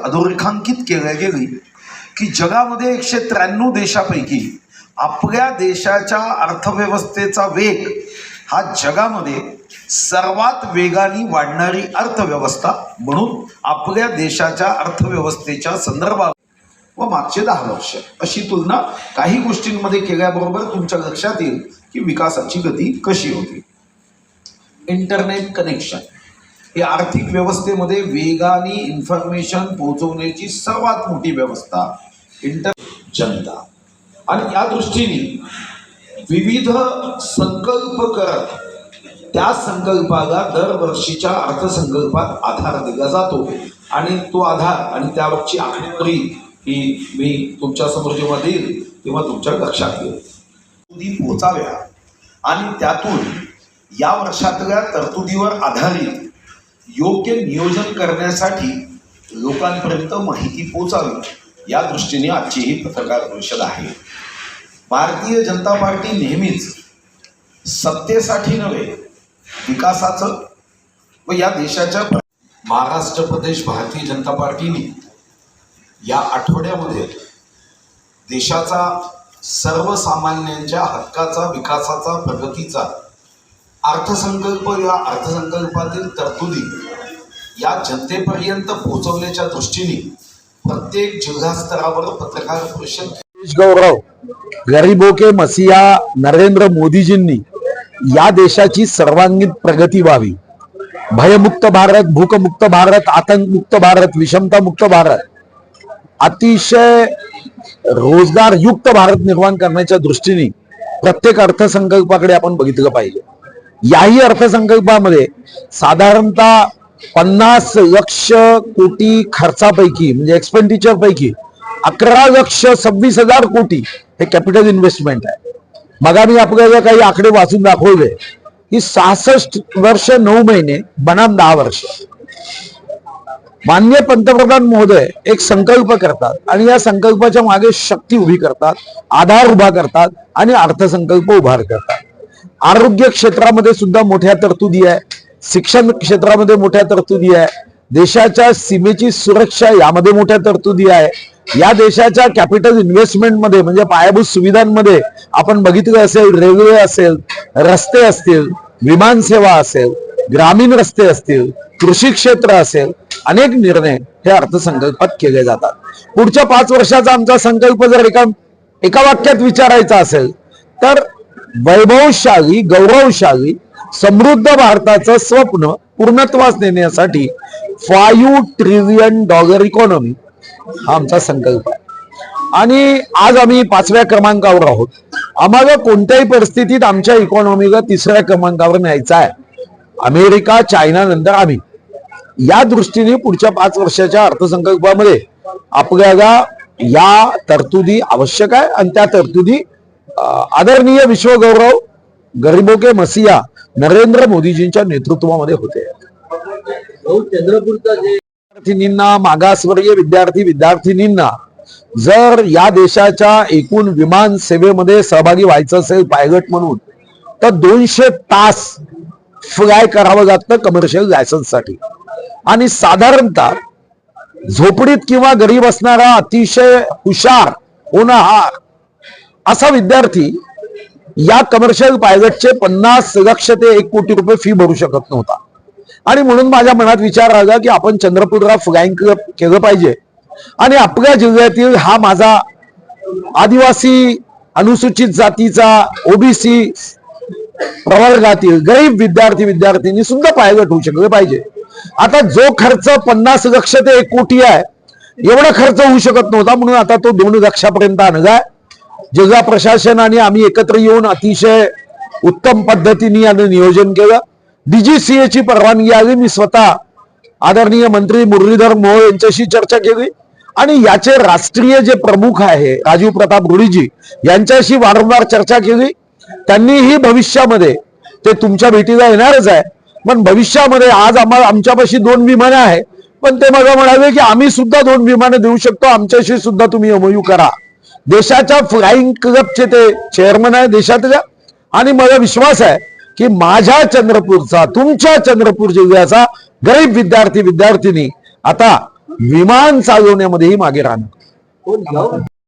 अधोरेखांकित केल्या गेली की जगामध्ये 193 देशापैकी आपल्या देशाच्या अर्थव्यवस्थेचा वेग हा जगामध्ये सर्वात वेगाने वाढणारी अर्थव्यवस्था म्हणून आपल्या देशाच्या अर्थव्यवस्थेच्या संदर्भात व मागचे 10 वर्ष अशी तुलना काही गोष्टींमध्ये केल्याबरोबर तुमच्या लक्षात येईल की विकासाची गती कशी होती। इंटरनेट कनेक्शन ही आर्थिक व्यवस्थेमध्ये वेगाने इन्फॉर्मेशन पोहोचवण्याची सर्वात मोठी व्यवस्था जनता आणि या दृष्टीने विविध संकल्प करत त्या संकल्पाला दरवर्षीच्या अर्थसंकल्पात आधार दिला जातो आणि तो आधार आणि त्यावरची आकडेवारी ही मी तुमच्या समोर जेव्हा देईल तेव्हा तुमच्या लक्षात येईल। तरतुदी पोचाव्या आणि त्यातून या वर्षातल्या तरतुदीवर आधारित योग्य नियोजन करण्यासाठी लोकांपर्यंत माहिती पोचावी या दृष्टीने आजची ही पत्रकार परिषद आहे। भारतीय जनता पार्टी नेहमीच सत्तेसाठी नव्हे विकासाचं व या देशाच्या महाराष्ट्र प्रदेश भारतीय जनता पार्टीने या आठवड्यामध्ये देशाचा सर्वसामान्यांच्या हक्काचा विकासाचा प्रगतीचा अर्थसंकल्प या अर्थसंकल्पातील तरतुदी या जनतेपर्यंत पोहोचवण्याच्या दृष्टीने प्रत्येक जिल्हा स्तरावर पत्रकार परिषद गौरव गरीबों के मसीहा नरेंद्र मोदीजींनी या देशाची सर्वांगीण प्रगती व्हावी, भयमुक्त भारत, भूकमुक्त भारत, आतंकमुक्त भारत, विषमता मुक्त भारत, अतिशय रोजगार युक्त भारत निर्माण करण्याच्या दृष्टीने प्रत्येक अर्थसंकल्पाकडे आपण बघितलं पाहिजे। याही अर्थसंकल्पामध्ये साधारणतः 50 लक्ष कोटी खर्चापैकी म्हणजे एक्सपेंडिचर पैकी 11,26,000 कोटी हे कॅपिटल इन्व्हेस्टमेंट आहे। मग मी आपल्याला काही आकडे वाचून दाखवले की 66 वर्ष 9 महिने बनाम 10 वर्ष माननीय पंतप्रधान महोदय एक संकल्प करतात आणि या संकल्पाच्या मागे शक्ती उभी करतात, आधार उभा करतात आणि अर्थसंकल्प उभा करतात। आरोग्य क्षेत्रामध्ये सुद्धा मोठ्या तरतुदी आहे, शिक्षण क्षेत्रामध्ये मोठ्या तरतुदी आहे, देशाच्या सीमेची सुरक्षा यामध्ये मोठ्या तरतुदी आहे। या देशाच्या कॅपिटल इन्व्हेस्टमेंट मध्ये म्हणजे पायाभूत सुविधांमध्ये आपण बघितलं असेल, रेल्वे असेल, रस्ते असतील, विमान सेवा असेल, ग्रामीण रस्ते असतील, कृषी क्षेत्र असेल, अनेक निर्णय हे अर्थसंकल्पात केले जातात। पुढच्या 5 वर्षाचा आमचा संकल्प जर एका वाक्यात विचारायचा असेल तर वैभवशाली, गौरवशाली, समृद्ध भारताचं स्वप्न पूर्णत्वास नेण्यासाठी $5 ट्रिलियन इकॉनॉमी हा आमचा संकल्प आहे आणि आज आम्ही 5व्या क्रमांकावर आहोत। आम्हाला कोणत्याही परिस्थितीत आमच्या इकॉनॉमीला 3ऱ्या क्रमांकावर न्यायचा आहे। अमेरिका, चायना नंतर आम्ही। या दृष्टीने पुढच्या 5 वर्षाच्या अर्थसंकल्पामध्ये आपल्याला या तरतुदी आवश्यक आहे आणि त्या तरतुदी आदरणीय विश्वगौरव गरीबों के मसीहा नरेंद्र मोदीजींच्या नेतृत्वामध्ये होते। चंद्रपूरचा जे विद्यार्थिनींना, मागासवर्गीय विद्यार्थींना जर या देशाच्या एकूण विमान सेवेमध्ये सहभागी व्हायचं असेल पायलट म्हणून तर 200 तास फ्लाय करावं लागतं कमर्शियल लायसन्ससाठी आणि साधारणतः झोपडीत किंवा गरीब असणारा अतिशय हुशार होणारा असा विद्यार्थी या कमर्शियल पायलटचे 50 लक्ष ते 1 कोटी रुपये फी भरू शकत नव्हता आणि म्हणून माझ्या मनात विचार आला की आपण चंद्रपूरला फ्लाइंग क्लब केलं पाहिजे आणि आपल्या जिल्ह्यातील हा माझा आदिवासी अनुसूचित जातीचा ओबीसी प्रवर्गातील गरीब विद्यार्थी सुद्धा पायलट होऊ शकले पाहिजे। आता जो खर्च 50 लक्ष ते 1 कोटी आहे एवढा खर्च होऊ शकत नव्हता म्हणून आता तो 2 लक्षापर्यंत आणलाय। जिल्हा प्रशासन आणि आम्ही एकत्र येऊन अतिशय उत्तम पद्धतीने यानं नियोजन केलं। डीजीसीए ची परवानगी आली। मी स्वतः आदरणीय मंत्री मुरलीधर मोहोळ यांच्याशी चर्चा केली आणि याचे राष्ट्रीय जे प्रमुख आहे राजीव प्रताप रूढीजी यांच्याशी वारंवार चर्चा केली। त्यांनीही भविष्यामध्ये ते तुमच्या भेटीला येणारच आहे पण भविष्यामध्ये आज आमच्यापाशी 2 विमानं आहे पण ते मला म्हणाले की आम्ही सुद्धा 2 विमानं देऊ शकतो, आमच्याशी सुद्धा तुम्ही एमओयू करा। देशाच्या फ्लाइंग क्लबचे ते चेअरमन आहे देशातल्या आणि मला विश्वास आहे की माझ्या चंद्रपूरचा, तुमच्या चंद्रपूर जिल्ह्याचा गरीब विद्यार्थी विद्यार्थिनी आता विमान चालवण्यामध्येही मागे राहणार.